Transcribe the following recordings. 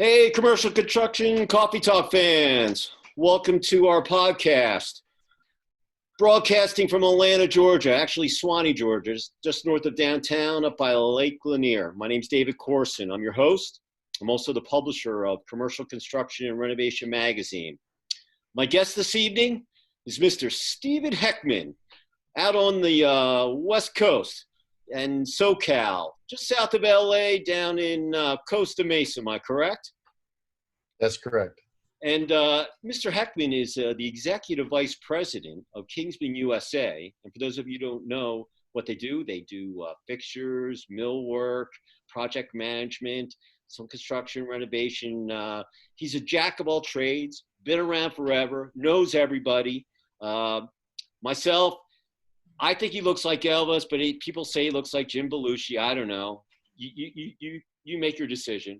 Hey, commercial construction coffee talk fans. Welcome to our podcast. Broadcasting from Atlanta, Georgia, actually Swanee, Georgia, just north of downtown up by Lake Lanier. My name's David Corson. I'm your host. I'm also the publisher of Commercial Construction and Renovation magazine. My guest this evening is Mr. Stephen Hekman out on the West Coast and SoCal, just south of LA, down in Costa Mesa. Am I correct? That's correct. And Mr. Hekman is the executive vice president of Kingsmen USA. And for those of you who don't know what they do fixtures, millwork, project management, some construction, renovation. He's a jack of all trades, been around forever, knows everybody. Myself, I think he looks like Elvis, but people say he looks like Jim Belushi. I don't know. You make your decision.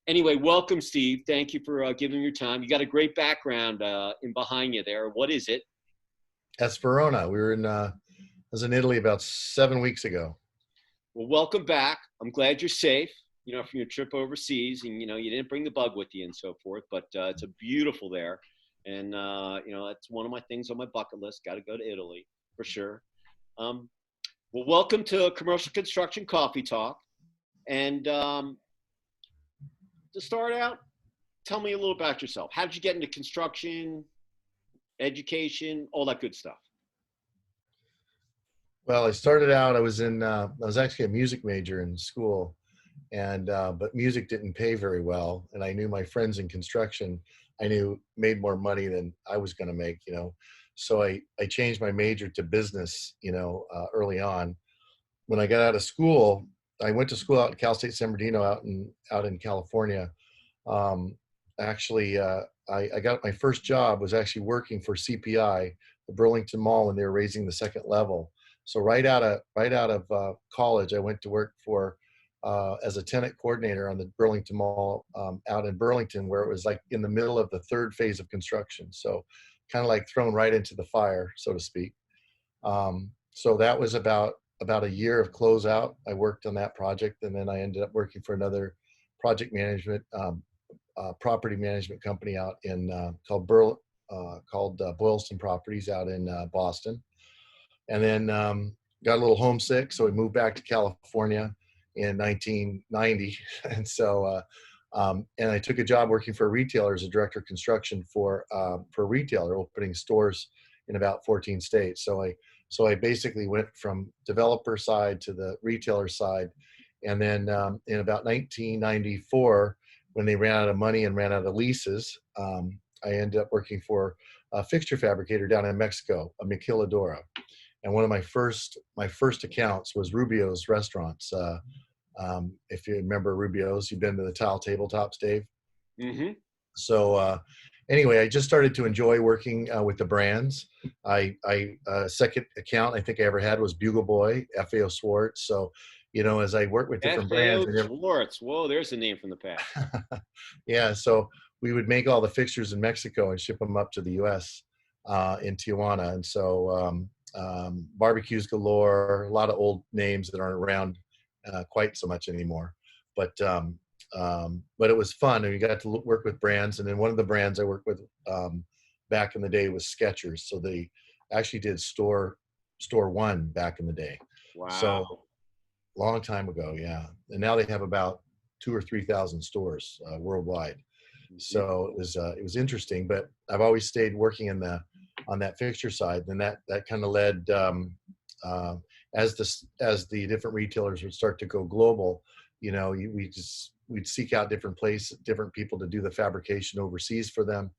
Anyway, welcome, Steve. Thank you for giving your time. You got a great background in behind you there. What is it? That's Verona. We were I was in Italy about 7 weeks ago. Well, welcome back. I'm glad you're safe, from your trip overseas, and, you didn't bring the bug with you and so forth, but it's beautiful there. And, that's one of my things on my bucket list. Got to go to Italy for sure. Well, welcome to Commercial Construction Coffee Talk. And to start out, tell me a little about yourself. How did you get into construction, education, all that good stuff? Well, I started out, I was actually a music major in school, and but music didn't pay very well. And I knew my friends in construction, made more money than I was going to make, So I changed my major to business, early on. When I got out of school, I went to school out in Cal State San Bernardino out in California. I got my first job was actually working for CPI, the Burlington Mall, when they were raising the second level. So right out of college, I went to work for as a tenant coordinator on the Burlington Mall out in Burlington, where it was like in the middle of the third phase of construction. So kind of like thrown right into the fire, so to speak. So that was about a year of closeout. I worked on that project, and then I ended up working for another project management, property management company out in called Boylston Properties out in Boston. And then got a little homesick, so we moved back to California in 1990. And so, and I took a job working for a retailer as a director of construction for a retailer, opening stores in about 14 states. So I basically went from developer side to the retailer side. And then in about 1994, when they ran out of money and ran out of leases, I ended up working for a fixture fabricator down in Mexico, a Maquiladora. And one of my first accounts was Rubio's Restaurants. If you remember Rubio's, you've been to the tile tabletops, Dave. Mm-hmm. So anyway, I just started to enjoy working with the brands. Second account I think I ever had was Bugle Boy, FAO Schwartz. So, as I work with different brands. FAO Schwartz. Whoa, there's a name from the past. Yeah, so we would make all the fixtures in Mexico and ship them up to the U.S. In Tijuana. And so barbecues galore, a lot of old names that aren't around quite so much anymore. But it was fun, and we got to work with brands. And then one of the brands I worked with back in the day was Skechers. So they actually did store one back in the day. Wow. So long time ago, yeah. And now they have about 2,000 or 3,000 stores worldwide. Mm-hmm. So it was interesting. But I've always stayed working on that fixture side, and that kind of led as the different retailers would start to go global. We'd seek out different people to do the fabrication overseas for them.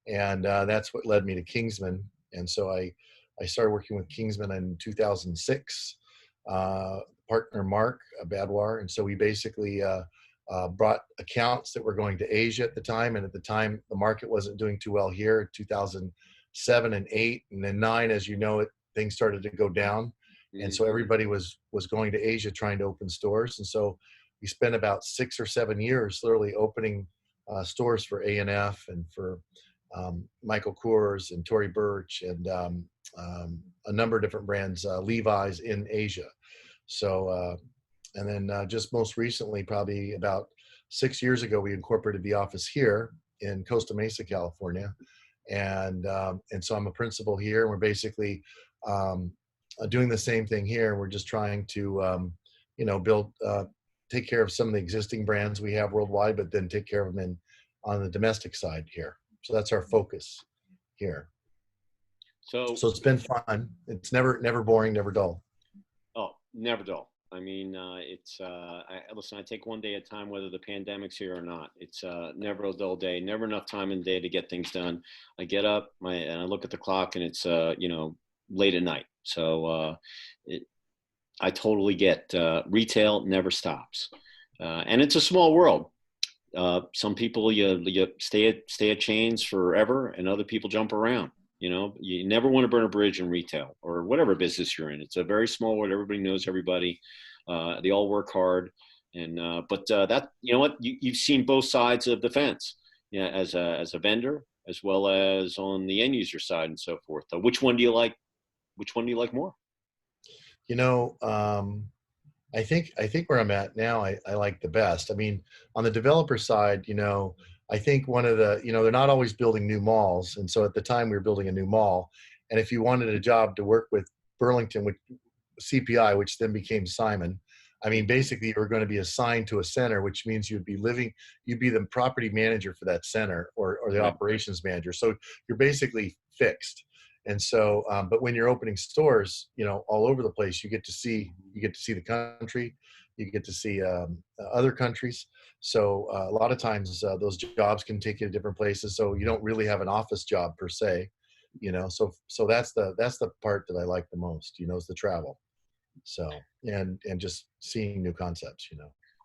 And that's what led me to Kingsmen. And so I started working with Kingsmen in 2006, partner Mark Badwar. And so we basically brought accounts that were going to Asia at the time. And at the time, the market wasn't doing too well here, 2007 and 8. And then 9, as you know, things started to go down. And so everybody was going to Asia trying to open stores. And so we spent about 6 or 7 years literally opening stores for A&F and for Michael Kors and Tory Burch and a number of different brands, Levi's in Asia. So, and then just most recently, probably about 6 years ago, we incorporated the office here in Costa Mesa, California. And so I'm a principal here, and we're basically doing the same thing here. We're just trying to, build, take care of some of the existing brands we have worldwide, but then take care of them on the domestic side here. So that's our focus here. So it's been fun. It's never boring, never dull. Oh, never dull. I mean, listen, I take one day at a time, whether the pandemic's here or not. It's never a dull day, never enough time in the day to get things done. I get up and I look at the clock, and it's, late at night. So I totally get retail never stops. And it's a small world. Some people, you stay at chains forever, and other people jump around. You never want to burn a bridge in retail or whatever business you're in. It's a very small world. Everybody knows everybody. They all work hard. But that, you know what, you've seen both sides of the fence, as a vendor, as well as on the end user side and so forth. Which one do you like? Which one do you like more? I think where I'm at now, I like the best. I mean, on the developer side, I think one of the, they're not always building new malls. And so at the time we were building a new mall. And if you wanted a job to work with Burlington, with CPI, which then became Simon, I mean, basically you were going to be assigned to a center, which means you'd be the property manager for that center, or the operations manager. So you're basically fixed. And so, but when you're opening stores, all over the place, you get to see the country, you get to see other countries. So a lot of times those jobs can take you to different places. So you don't really have an office job per se, So that's the part that I like the most, is the travel. So and just seeing new concepts,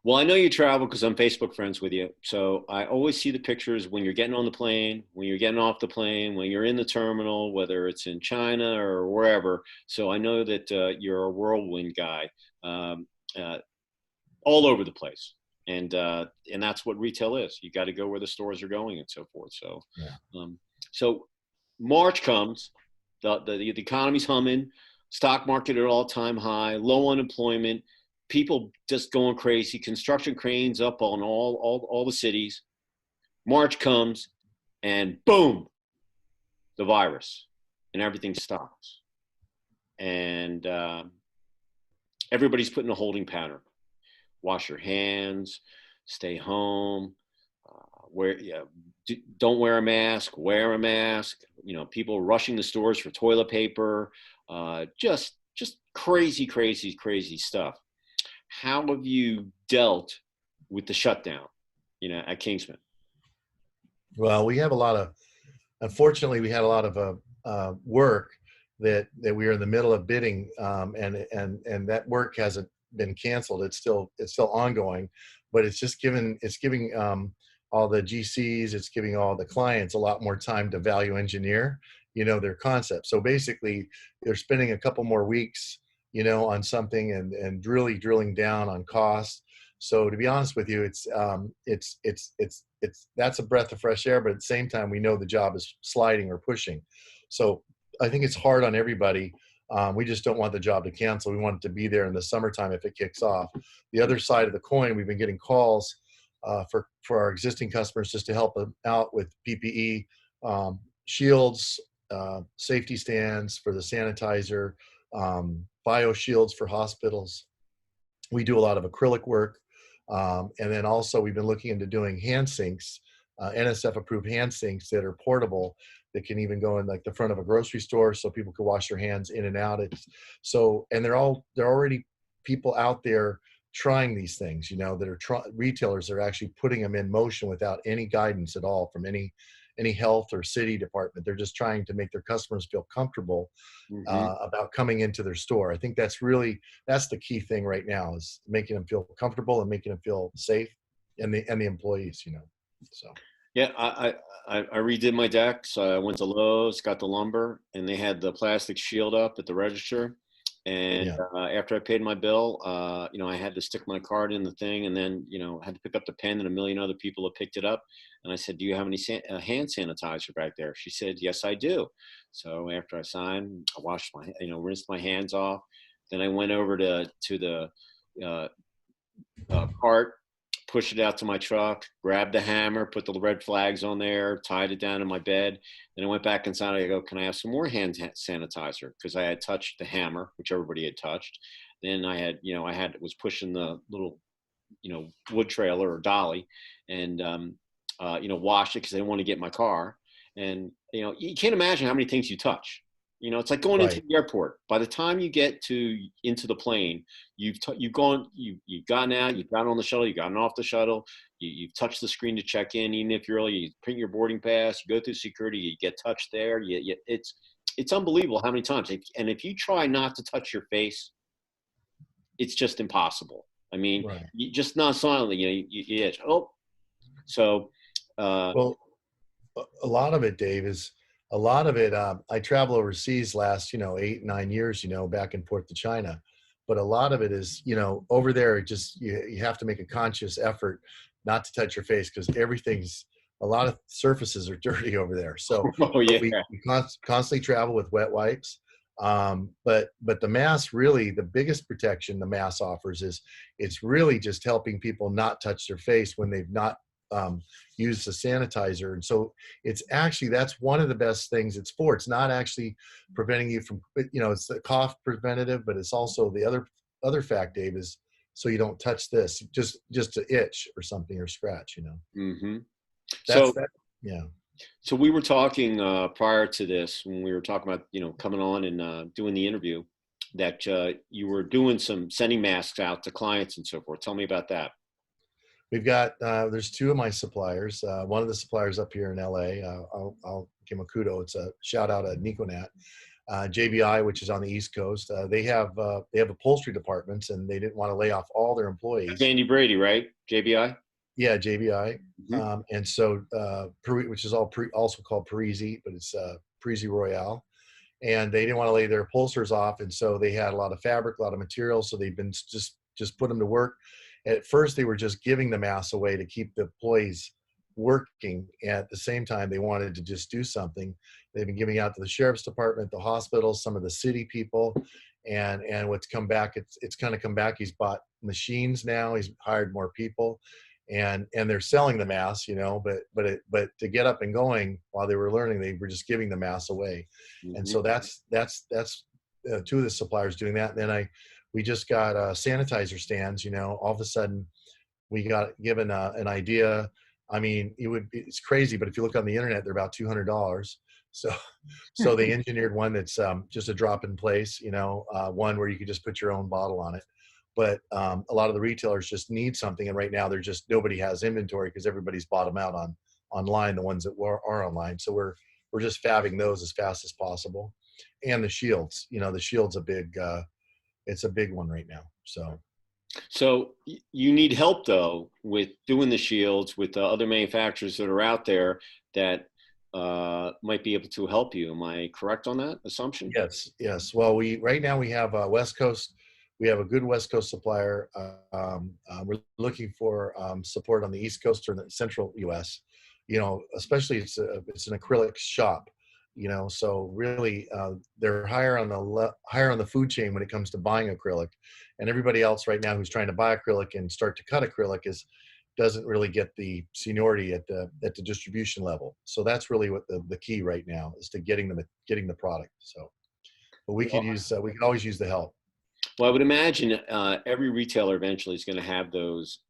Well, I know you travel because I'm Facebook friends with you. So I always see the pictures when you're getting on the plane, when you're getting off the plane, when you're in the terminal, whether it's in China or wherever. So I know that you're a whirlwind guy, all over the place. And that's what retail is. You got to go where the stores are going and so forth. So, so March comes, the economy's humming, stock market at all-time high, low unemployment, people just going crazy, construction cranes up on all the cities. March comes, and boom, the virus, and everything stops. And everybody's put in a holding pattern. Wash your hands, stay home, don't wear a mask, wear a mask. People rushing the stores for toilet paper, just crazy stuff. How have you dealt with the shutdown, at Kingsmen? Well, unfortunately, we had a lot of work that we were in the middle of bidding, and that work hasn't been canceled. It's still ongoing, but it's giving all the GCs, it's giving all the clients a lot more time to value engineer, their concept. So basically, they're spending a couple more weeks, on something and really drilling down on cost. So to be honest with you, that's a breath of fresh air, but at the same time, we know the job is sliding or pushing. So I think it's hard on everybody. We just don't want the job to cancel. We want it to be there in the summertime if it kicks off. The other side of the coin, we've been getting calls for our existing customers just to help them out with PPE, shields, safety stands for the sanitizer, bio shields for hospitals. We do a lot of acrylic work. And then also we've been looking into doing hand sinks, NSF approved hand sinks that are portable, that can even go in like the front of a grocery store so people can wash their hands in and out. And there are already people out there trying these things, that are retailers are actually putting them in motion without any guidance at all from any health or city department. They're just trying to make their customers feel comfortable about coming into their store. I think that's the key thing right now, is making them feel comfortable and making them feel safe, and the employees, so. Yeah, I redid my decks. I went to Lowe's, got the lumber, and they had the plastic shield up at the register. And after I paid my bill, I had to stick my card in the thing, and then, I had to pick up the pen, and a million other people had picked it up. And I said, "Do you have any hand sanitizer back there?" She said, "Yes, I do." So after I signed, I washed rinsed my hands off. Then I went over to the cart, pushed it out to my truck, grabbed the hammer, put the red flags on there, tied it down in my bed. Then I went back inside. I go, can I have some more hand sanitizer? Because I had touched the hammer, which everybody had touched. Then I had, was pushing the little, wood trailer or dolly and, washed it because I didn't want to get in my car. And, you can't imagine how many things you touch. It's like going into Right. the airport. By the time you get into the plane, you've gotten out, you've gotten on the shuttle, you've gotten off the shuttle, you've touched the screen to check in, even if you're early, you print your boarding pass, you go through security, you get touched there. It's unbelievable how many times. And if you try not to touch your face, it's just impossible. I mean, Right. you just not silently, you itch. Oh, so Well, a lot of it, Dave, is a lot of it. I travel overseas last, 8, 9 years, back and forth to China. But a lot of it is, over there, just you have to make a conscious effort not to touch your face because a lot of surfaces are dirty over there. So oh but yeah, we constantly travel with wet wipes. But the mask, really, the biggest protection the mask offers is it's really just helping people not touch their face when they've not use the sanitizer. And so that's one of the best things it's for. It's not actually preventing you from, it's the cough preventative, but it's also the other fact, Dave, is so you don't touch this just to itch or something or scratch, Mm-hmm. that's So that. Yeah. So we were talking prior to this when we were talking about coming on and doing the interview that you were doing some sending masks out to clients and so forth. Tell me about that. We've got there's two of my suppliers. One of the suppliers up here in LA. I'll give him a kudo. It's a shout out at Niconat. JBI, which is on the East Coast. They have upholstery departments, and they didn't want to lay off all their That's employees. Andy Brady, right? JBI. Yeah, JBI. Mm-hmm. And so which is also called Parisi, but it's Parisi Royale. And they didn't want to lay their upholsterers off, and so they had a lot of fabric, a lot of material. So they've been just put them to work. At first, they were just giving the masks away to keep the employees working. At the same time, they wanted to just do something. They've been giving out to the sheriff's department, the hospitals, some of the city people, and what's come back, it's kind of come back. He's bought machines now. He's hired more people, and they're selling the masks, but to get up and going while they were learning, they were just giving the masks away. And Mm-hmm. so that's two of the suppliers doing that. And then we just got sanitizer stands. All of a sudden we got given an idea. I mean, it's crazy, but if you look on the internet, they're about $200. So they engineered one that's just a drop in place, one where you could just put your own bottle on it. But a lot of the retailers just need something, and right now nobody has inventory because everybody's bought them out online, the ones that are online. So we're just fabbing those as fast as possible. And the shields, the shield's it's a big one right now. So you need help though with doing the shields with the other manufacturers that are out there that might be able to help you. Am I correct on that assumption? Yes. Well, right now we have West Coast. We have a good West Coast supplier. We're looking for support on the East Coast or the Central U.S. Especially it's an acrylic shop. So really they're higher on the food chain when it comes to buying acrylic, and everybody else right now who's trying to buy acrylic and start to cut acrylic doesn't really get the seniority at the distribution level. So that's really what the key right now is, to getting the product. So, but we Well, could always use the help. Well, I would imagine every retailer eventually is going to have those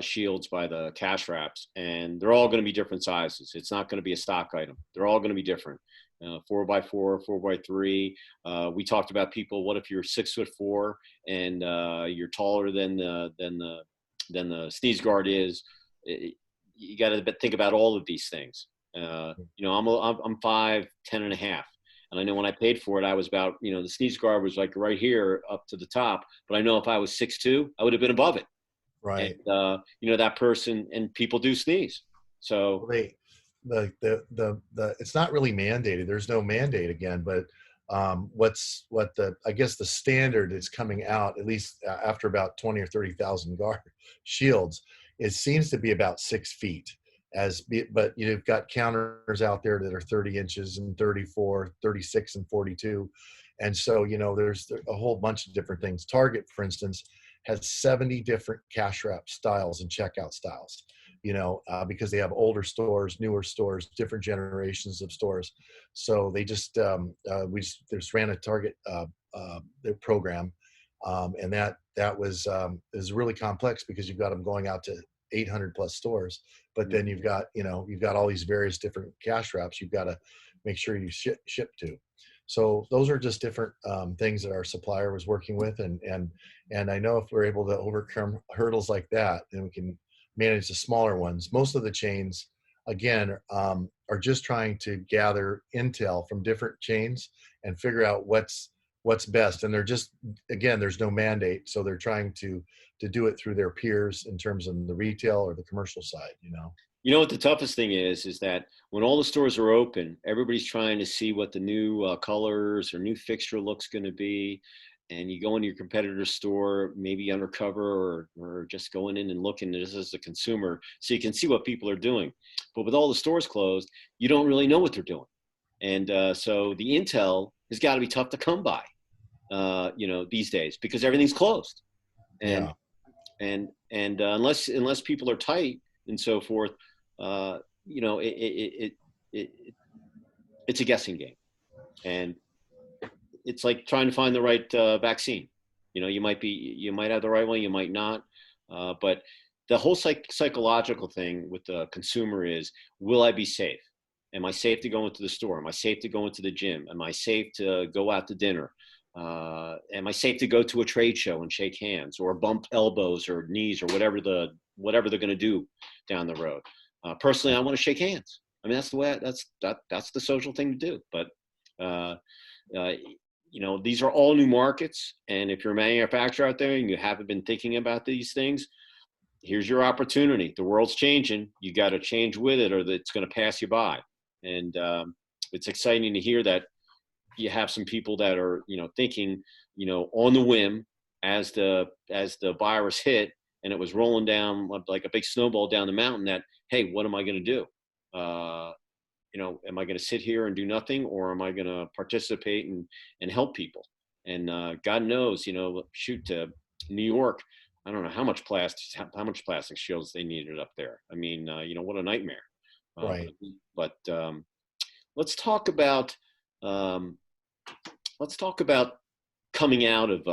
shields by the cash wraps, and they're all going to be different sizes. It's not going to be a stock item. They're all going to be different. 4x4, 4x3. We talked about people. What if you're 6'4" and you're taller than the sneeze guard is? You got to think about all of these things. I'm 5'10" and a half. And I know when I paid for it, I was about, the sneeze guard was like right here up to the top. But I know if I was 6'2", I would have been above it. Right. And, that person, and people do sneeze. So well, it's not really mandated. There's no mandate again, but I guess the standard is coming out, at least after about 20 or 30,000 guard shields, it seems to be about 6 feet. But you've got counters out there that are 30 inches and 34, 36 and 42. And so, there's a whole bunch of different things. Target, for instance, has 70 different cash wrap styles and checkout styles, because they have older stores, newer stores, different generations of stores. So they just, they just ran a Target their program. And that is really complex because you've got them going out to 800 plus stores, but then you've got all these various different cash wraps you've got to make sure you ship to. So those are just different things that our supplier was working with, and I know if we're able to overcome hurdles like that, then we can manage the smaller ones. Most of the chains, again, are just trying to gather intel from different chains and figure out what's best. And they're just, again, there's no mandate, so they're trying to do it through their peers in terms of the retail or the commercial side. You know what the toughest thing is that when all the stores are open, everybody's trying to see what the new colors or new fixture looks going to be. And you go into your competitor's store, maybe undercover or just going in and looking just as a consumer, so you can see what people are doing. But with all the stores closed, you don't really know what they're doing. And so the intel has got to be tough to come by, these days, because everything's closed. And Yeah. and unless people are tight and so forth, it's a guessing game, and it's like trying to find the right vaccine. You might have the right one, you might not, but the whole psychological thing with the consumer is, will I be safe? Am I safe to go into the store? Am I safe to go into the gym? Am I safe to go out to dinner? Am I safe to go to a trade show and shake hands or bump elbows or knees or whatever they're going to do down the road? Personally, I want to shake hands. I mean, that's the way. That's the social thing to do. But these are all new markets, and if you're a manufacturer out there and you haven't been thinking about these things, here's your opportunity. The world's changing. You got to change with it, or it's going to pass you by. And it's exciting to hear that you have some people that are, thinking, on the whim as the virus hit and it was rolling down like a big snowball down the mountain, that, hey, what am I going to do? Am I going to sit here and do nothing, or am I going to participate and help people? And God knows, shoot, to New York, I don't know how much plastic shields they needed up there. I mean, what a nightmare. Right. But let's talk about coming out of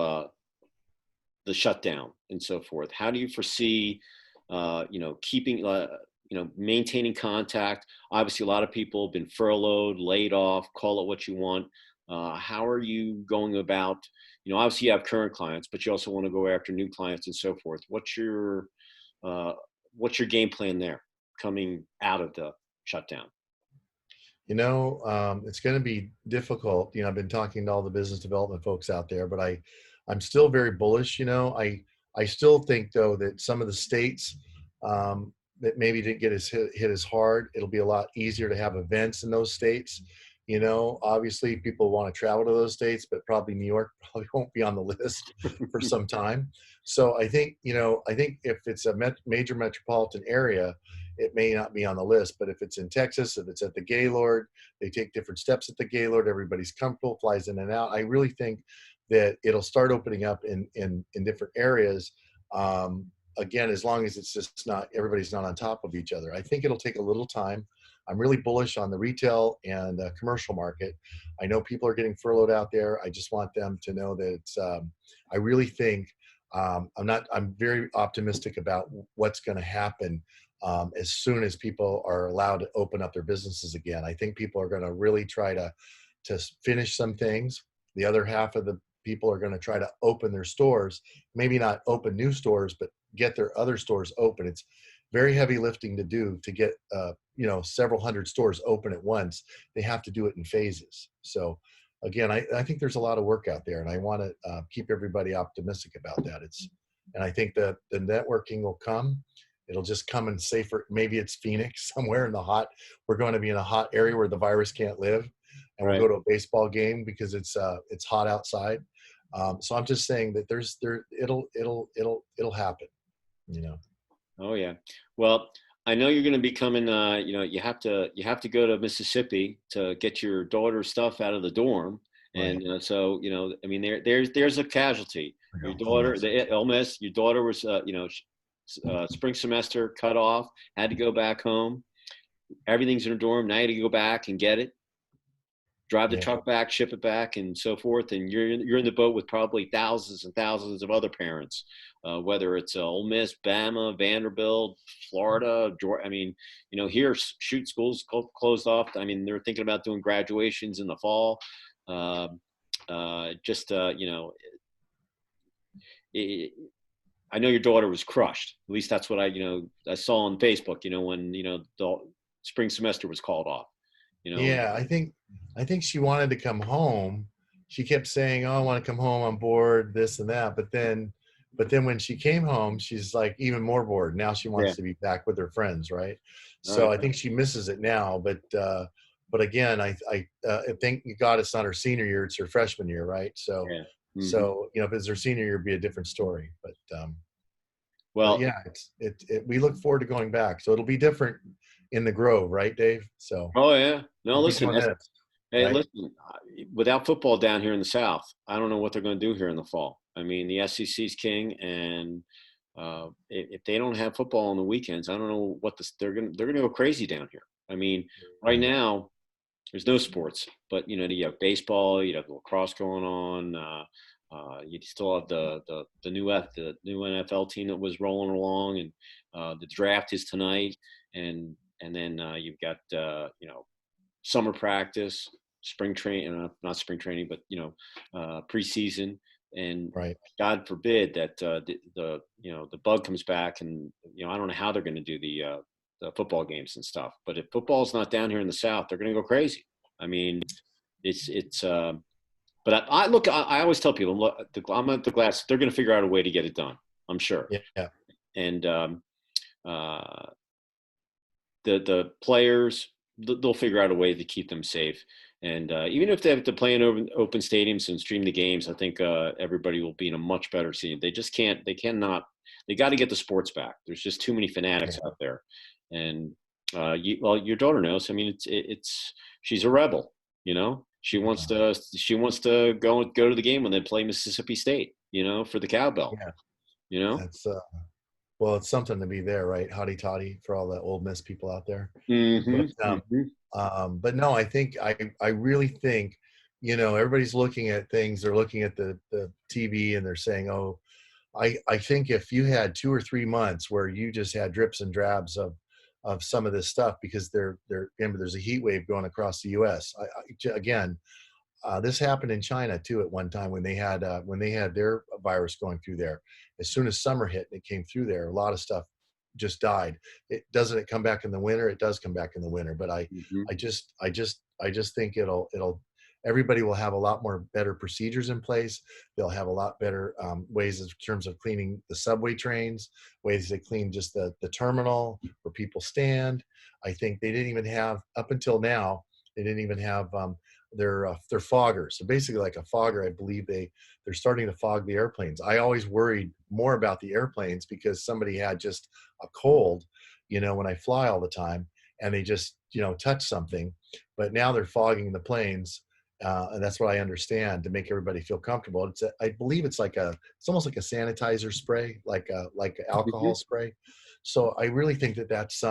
the shutdown and so forth. How do you foresee, keeping, maintaining contact? Obviously, a lot of people have been furloughed, laid off, call it what you want. How are you going about, obviously you have current clients, but you also want to go after new clients and so forth. What's your game plan there coming out of the shutdown? It's going to be difficult. I've been talking to all the business development folks out there, but I'm still very bullish. I still think, though, that some of the states that maybe didn't get hit as hard, it'll be a lot easier to have events in those states. Obviously people want to travel to those states, but probably New York probably won't be on the list for some time. So I think if it's a major metropolitan area, it may not be on the list. But if it's in Texas, if it's at the Gaylord, they take different steps at the Gaylord, everybody's comfortable, flies in and out. I really think that it'll start opening up in different areas. Again, as long as it's just not, everybody's not on top of each other. I think it'll take a little time. I'm really bullish on the retail and commercial market. I know people are getting furloughed out there. I just want them to know that I really think I'm very optimistic about what's going to happen as soon as people are allowed to open up their businesses again. I think people are going to really try to finish some things. The other half of the people are going to try to open their stores, maybe not open new stores, but get their other stores open. It's very heavy lifting to do to get several hundred stores open at once. They have to do it in phases. So again, I think there's a lot of work out there, and I want to keep everybody optimistic about that. And I think that the networking will come. It'll just come in safer. Maybe it's Phoenix, somewhere in the hot. We're going to be in a hot area where the virus can't live, and Right. we'll go to a baseball game because it's hot outside. So I'm just saying that it'll happen. Oh yeah. Well, I know you're going to be coming. You have to go to Mississippi to get your daughter's stuff out of the dorm, Right. and so I mean, there's a casualty. your Ole daughter, Miss. the Ole Miss, your daughter was, spring semester cut off, had to go back home. Everything's in her dorm. Now you had to go back and get it, drive the Yeah. truck back, ship it back, and so forth. And you're in the boat with probably thousands and thousands of other parents, whether it's Ole Miss, Bama, Vanderbilt, Florida, Georgia. I mean, here shoot schools closed off. I mean, they're thinking about doing graduations in the fall. Uh, it, I know your daughter was crushed. At least that's what I saw on Facebook. When the spring semester was called off. Yeah, I think she wanted to come home. She kept saying, "Oh, I want to come home. I'm bored, this and that." But then when she came home, she's like even more bored. Now she Yeah. wants to be back with her friends, right? All right. So I think she misses it now. But again, I thank God it's not her senior year; it's her freshman year, right? So Yeah. Hmm. so if it's her senior year, it'd be a different story. But Well, yeah, we look forward to going back. So it'll be different in the Grove, right, Dave? So oh yeah. No, at least listen. one is, Hey, right? listen. Without football down here in the South, I don't know what they're going to do here in the fall. I mean, the SEC's king, and if they don't have football on the weekends, I don't know what they're gonna go crazy down here. I mean, right Yeah. now there's no sports, but you have baseball, you have lacrosse going on. You still have the new NFL team that was rolling along, and the draft is tonight, and then you've got summer practice, spring training, not spring training, but preseason, and Right. God forbid that the bug comes back, and I don't know how they're going to do the football games and stuff. But if football's not down here in the South, they're going to go crazy. I mean, it's. But I always tell people, look, I'm at the glass. They're going to figure out a way to get it done. I'm sure. Yeah. And uh, the players, they'll figure out a way to keep them safe. And even if they have to play in open stadiums and stream the games, I think everybody will be in a much better scene. They just can't. They cannot. They got to get the sports back. There's just too many fanatics Yeah. out there. And your daughter knows. I mean, it's she's a rebel. She wants to go to the game when they play Mississippi State. For the cowbell. Yeah. You know. That's well, it's something to be there, right? Hotty toddy for all the Ole Miss people out there. Mm-hmm. But Mm-hmm. but no, I really think, everybody's looking at things. They're looking at the TV and they're saying, "Oh, I think if you had 2 or 3 months where you just had drips and drabs of some of this stuff because remember there's a heat wave going across the U.S. Again, this happened in China too at one time when they had their virus going through there. As soon as summer hit and it came through there, a lot of stuff just died. It come back in the winter? It does come back in the winter, but Mm-hmm. I just think everybody will have a lot more better procedures in place. They'll have a lot better ways in terms of cleaning the subway trains, ways to clean just the terminal where people stand. I think they didn't even have, up until now, they didn't even have their foggers. So basically like a fogger, I believe they're starting to fog the airplanes. I always worried more about the airplanes because somebody had just a cold, when I fly all the time and they just, touch something, but now they're fogging the planes. And that's what I understand to make everybody feel comfortable. I believe it's almost like a sanitizer spray, like Mm-hmm. alcohol spray. So I really think that's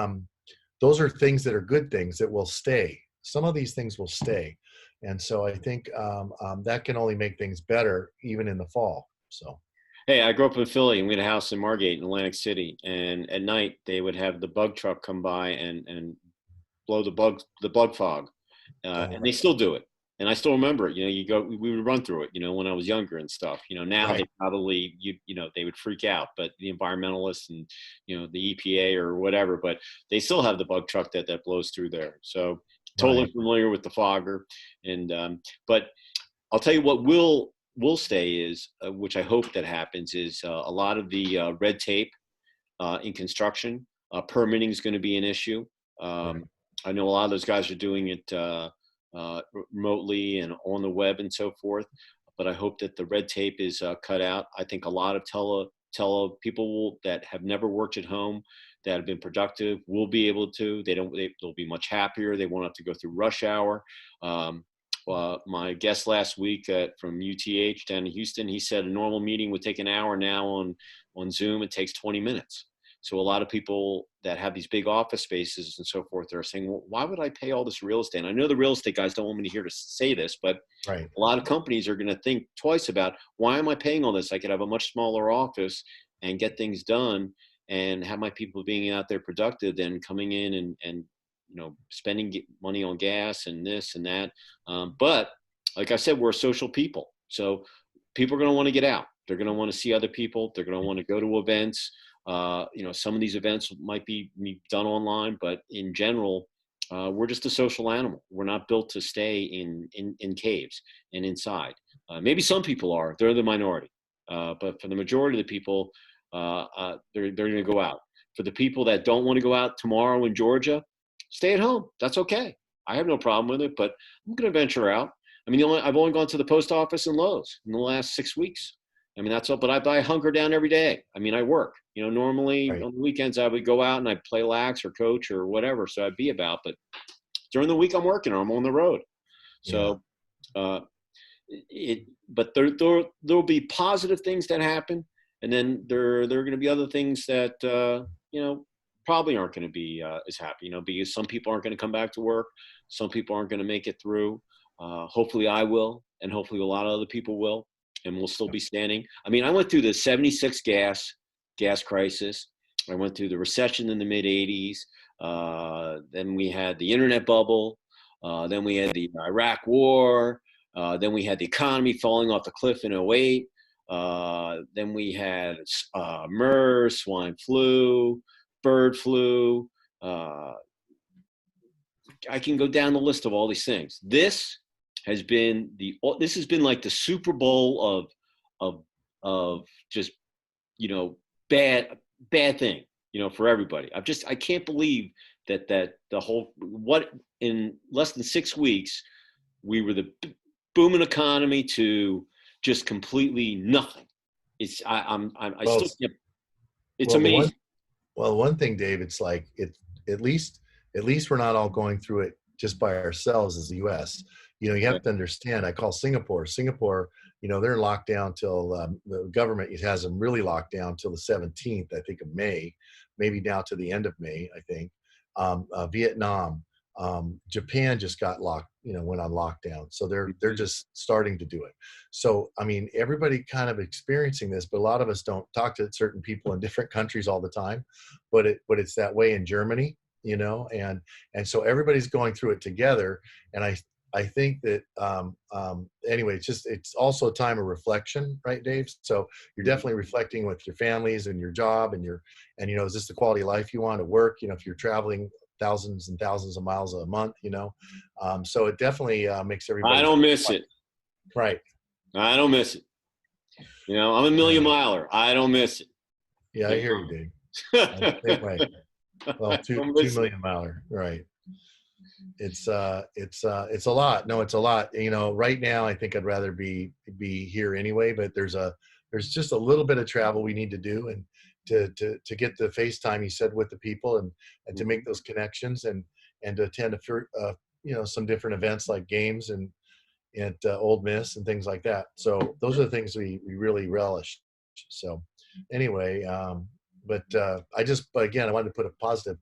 those are things that are good things that will stay. Some of these things will stay. And so I think that can only make things better even in the fall. So, Hey, I grew up in Philly, and we had a house in Margate in Atlantic City. And at night, they would have the bug truck come by and blow the bug fog, and they right, still do it. And I still remember it. We would run through it. When I was younger and stuff. Now they right, probably they would freak out, but the environmentalists and the EPA or whatever, but they still have the bug truck that blows through there. So totally right, familiar with the fogger, and but I'll tell you what will stay is, which I hope that happens, is a lot of the red tape in construction. Permitting is going to be an issue. right, Um, I know a lot of those guys are doing it remotely and on the web and so forth, but I hope that the red tape is cut out. I think a lot of tele people that have never worked at home, that have been productive, will be able to. They'll be much happier. They won't have to go through rush hour. Um, My guest last week from UTH down in Houston, he said a normal meeting would take an hour. Now on Zoom, it takes 20 minutes. So a lot of people that have these big office spaces and so forth are saying, well, why would I pay all this real estate? And I know the real estate guys don't want me to hear to say this, but Right. a lot of companies are going to think twice about, why am I paying all this? I could have a much smaller office and get things done and have my people being out there productive than coming in and spending money on gas and this and that. But like I said, we're social people. So people are going to want to get out. They're going to want to see other people. They're going to want to go to events. Some of these events might be done online, but in general, we're just a social animal. We're not built to stay in caves and inside. Maybe some people are. They're the minority. But for the majority of the people, they're going to go out. For the people that don't want to go out tomorrow in Georgia, stay at home. That's okay. I have no problem with it, but I'm going to venture out. I mean, I've only gone to the post office and Lowe's in the last 6 weeks. I mean, that's all, but I hunker down every day. I mean, I work, normally Right. on the weekends I would go out and I'd play lax or coach or whatever. So I'd be about, but during the week I'm working or I'm on the road. Yeah. So, but there'll be positive things that happen. And then there are going to be other things that, probably aren't going to be as happy, because some people aren't going to come back to work. Some people aren't going to make it through. Hopefully I will, and hopefully a lot of other people will, and we'll still be standing. I mean, I went through the 76 gas crisis. I went through the recession in the mid 80s. Then we had the internet bubble. Then we had the Iraq war. Then we had the economy falling off the cliff in '08. Then we had MERS, swine flu, bird flu. I can go down the list of all these things. This has been like the Super Bowl of just bad thing for everybody. I can't believe that the whole in less than 6 weeks we were the booming economy to just completely nothing. It's Well, still can't. It's well, amazing. one thing, Dave, it's like at least we're not all going through it just by ourselves as the U.S. You have to understand. I call Singapore. Singapore, they're in lockdown till the government has them really locked down till the 17th, I think, of May, maybe now to the end of May, I think. Vietnam, Japan just got went on lockdown, so they're just starting to do it. So I mean, everybody kind of experiencing this, but a lot of us don't talk to certain people in different countries all the time. But it's that way in Germany, and so everybody's going through it together. And I think that anyway, it's also a time of reflection, right, Dave? So you're definitely reflecting with your families and your job and is this the quality of life you want to work? If you're traveling thousands and thousands of miles a month, so it definitely makes everybody. I don't miss it. Right. I don't miss it. I'm a million miler. I don't miss it. Yeah, I hear you, Dave. Same way. Well, 2 million miler. Right. It's a lot. No, it's a lot. Right now I think I'd rather be here anyway, but there's just a little bit of travel we need to do, and to get the FaceTime, you said, with the people, and to make those connections, and to attend some different events like games and Old Miss and things like that. So those are the things we really relish. So anyway, but again, I wanted to put a positive,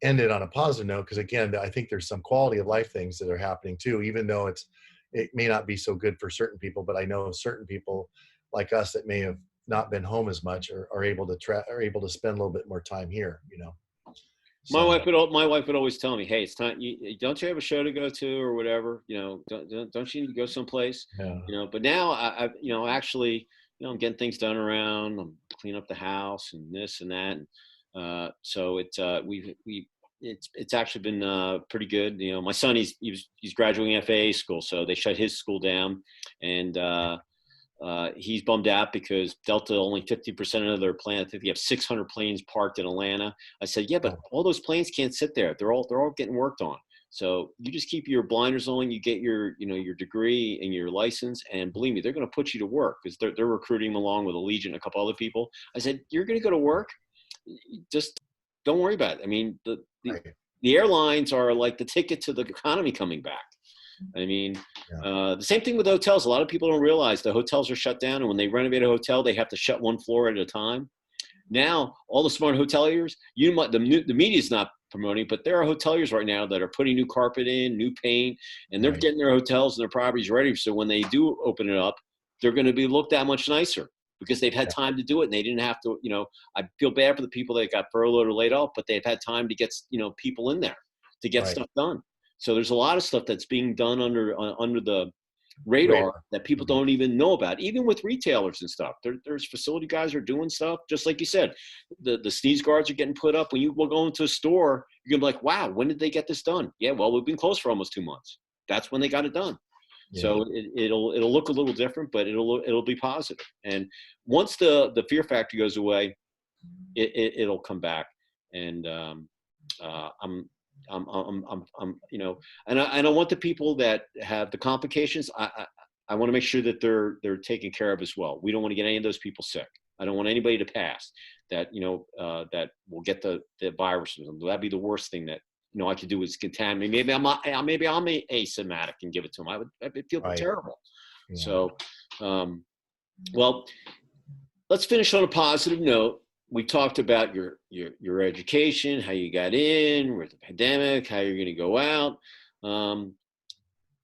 end it on a positive note, because again, I think there's some quality of life things that are happening too, even though it may not be so good for certain people, but I know certain people like us that may have not been home as much are able to spend a little bit more time here, So, my wife would always tell me, "Hey, it's time. Don't you have a show to go to or whatever? Don't you need to go someplace? yeah. But now actually, I'm getting things done around. I'm cleaning up the house and this and that. And, so it's actually been pretty good. My son, he's graduating FAA school, so they shut his school down, and he's bummed out because Delta only 50% of their plane. I think they have 600 planes parked in Atlanta. I said, yeah, but all those planes can't sit there. They're all getting worked on. So you just keep your blinders on. You get your degree and your license, and believe me, they're going to put you to work because they're recruiting them along with Allegiant and a couple other people. I said, you're going to go to work. Just don't worry about it. I mean, the airlines are like the ticket to the economy coming back. I mean, Yeah. the same thing with hotels. A lot of people don't realize the hotels are shut down, and when they renovate a hotel, they have to shut one floor at a time. Now, all the smart hoteliers, the media is not promoting, but there are hoteliers right now that are putting new carpet in, new paint, and they're Right. getting their hotels and their properties ready. So when they do open it up, they're going to be looked that much nicer because they've had Yeah. time to do it and they didn't have to, I feel bad for the people that got furloughed or laid off, but they've had time to get, people in there to get Right. stuff done. So there's a lot of stuff that's being done under the radar Radar. that people Mhm. don't even know about, even with retailers and stuff. There's facility guys are doing stuff, just like you said. The sneeze guards are getting put up. When you go into a store, you're gonna be like, wow, when did they get this done? Yeah, well, we've been closed for almost 2 months. That's when they got it done. Yeah. So it'll look a little different, but it'll be positive. And once the fear factor goes away, it'll come back. And and I want the people that have the complications. I want to make sure that they're taken care of as well. We don't want to get any of those people sick. I don't want anybody to pass that that will get the virus. That'd be the worst thing that I could do is contaminate. Maybe I'm asymptomatic and give it to them. I'd feel Right. terrible. Yeah. So, well, let's finish on a positive note. We talked about your education, how you got in with the pandemic, how you're going to go out.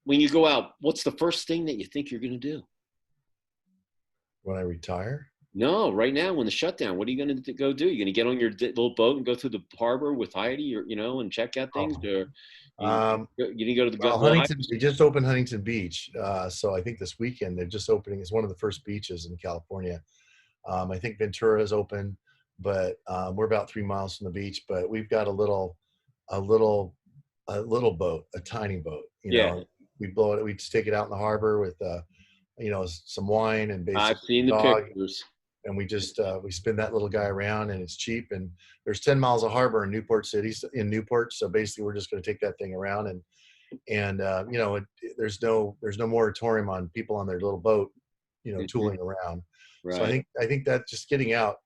When you go out, what's the first thing that you think you're going to do? When I retire? No, right now, when the shutdown, what are you going to go do? You're going to get on your little boat and go through the harbor with Heidi, or and check out things, or you didn't go to the Well, well, Huntington, they just opened Huntington Beach. So I think this weekend they're just opening. It's one of the first beaches in California. I think Ventura is open, but we're about 3 miles from the beach. But we've got a little boat, a tiny boat. yeah, We blow it. We just take it out in the harbor with some wine and I've basically seen a the dog, pictures. and we just we spin that little guy around, and it's cheap. And there's 10 miles of harbor in Newport City, in Newport. So basically, we're just going to take that thing around, and there's no moratorium on people on their little boat, tooling around. So Right. I think that just getting out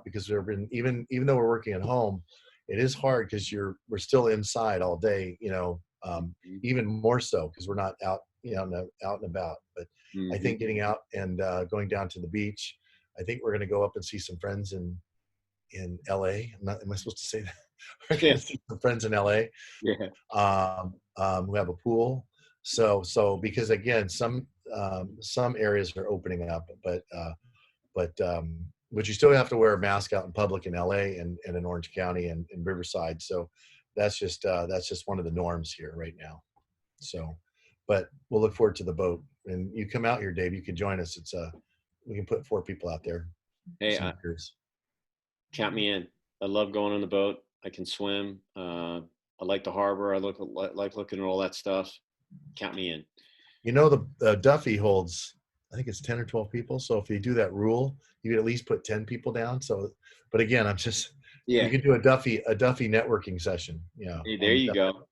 because there have been, even though we're working at home, it is hard because we're still inside all day, even more so because we're not out, out and about. But I think getting out and going down to the beach, I think we're going to go up and see some friends in LA. Am I supposed to say that? We're going to see some friends in LA. Yeah. Who have a pool. So because again, some areas are opening up, but you still have to wear a mask out in public in LA and in Orange County and in Riverside. So that's just one of the norms here right now. So, but we'll look forward to the boat. And you come out here, Dave. You can join us. We can put 4 people out there. Hey, count me in. I love going on the boat. I can swim. I like the harbor. I like looking at all that stuff. Count me in. The Duffy holds, I think it's 10 or 12 people. So if you do that rule, you could at least put 10 people down. So, but again, you can do a Duffy networking session. Hey, there you go.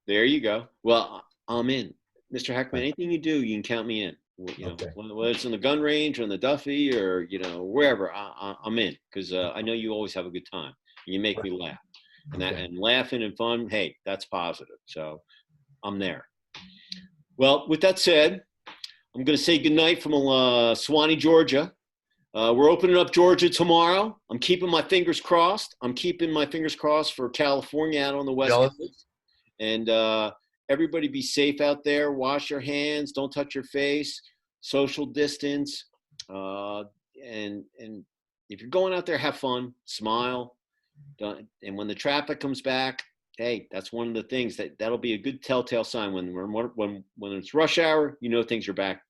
There you go. Well, I'm in. Mr. Hekman, Right. anything you do, you can count me in. Okay. Whether it's in the gun range or in the Duffy or, wherever, I'm in because I know you always have a good time. You make me laugh. And laughing and fun, hey, that's positive. So I'm there. Well, with that said, I'm going to say goodnight from Suwanee, Georgia. We're opening up Georgia tomorrow. I'm keeping my fingers crossed. I'm keeping my fingers crossed for California out on the West Coast. And everybody be safe out there. Wash your hands. Don't touch your face. Social distance. And if you're going out there, have fun. Smile. And when the traffic comes back, hey, that's one of the things that'll be a good telltale sign when it's rush hour. Things are back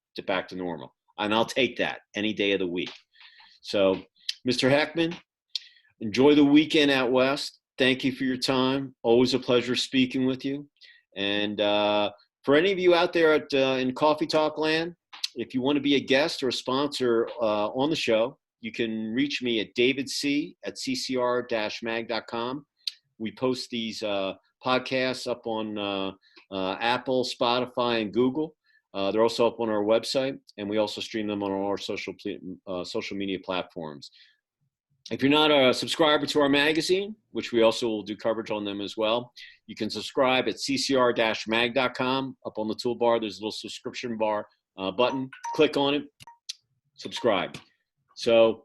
to normal, and I'll take that any day of the week. So, Mr. Hekman, enjoy the weekend out west. Thank you for your time. Always a pleasure speaking with you. And for any of you out there in Coffee Talk Land, if you want to be a guest or a sponsor on the show, you can reach me at davidc@ccr-mag.com. We post these podcasts up on Apple, Spotify, and Google. They're also up on our website, and we also stream them on all our social media platforms. If you're not a subscriber to our magazine, which we also will do coverage on them as well, you can subscribe at ccr-mag.com. Up on the toolbar, there's a little subscription bar button. Click on it, subscribe. So,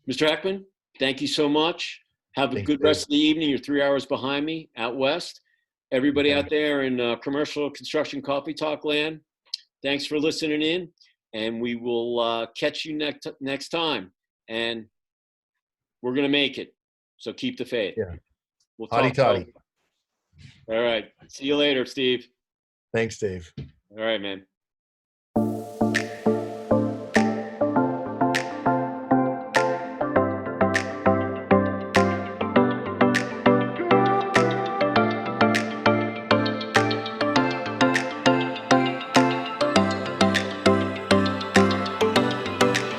Mr. Hekman, thank you so much. Have a good rest of the evening. You're 3 hours behind me out west. Everybody out there in commercial construction coffee talk land, thanks for listening in, and we will catch you next time. And we're going to make it. So keep the faith. Yeah. We'll Hotty talk. toddy. All right. See you later, Steve. Thanks, Dave. All right, man.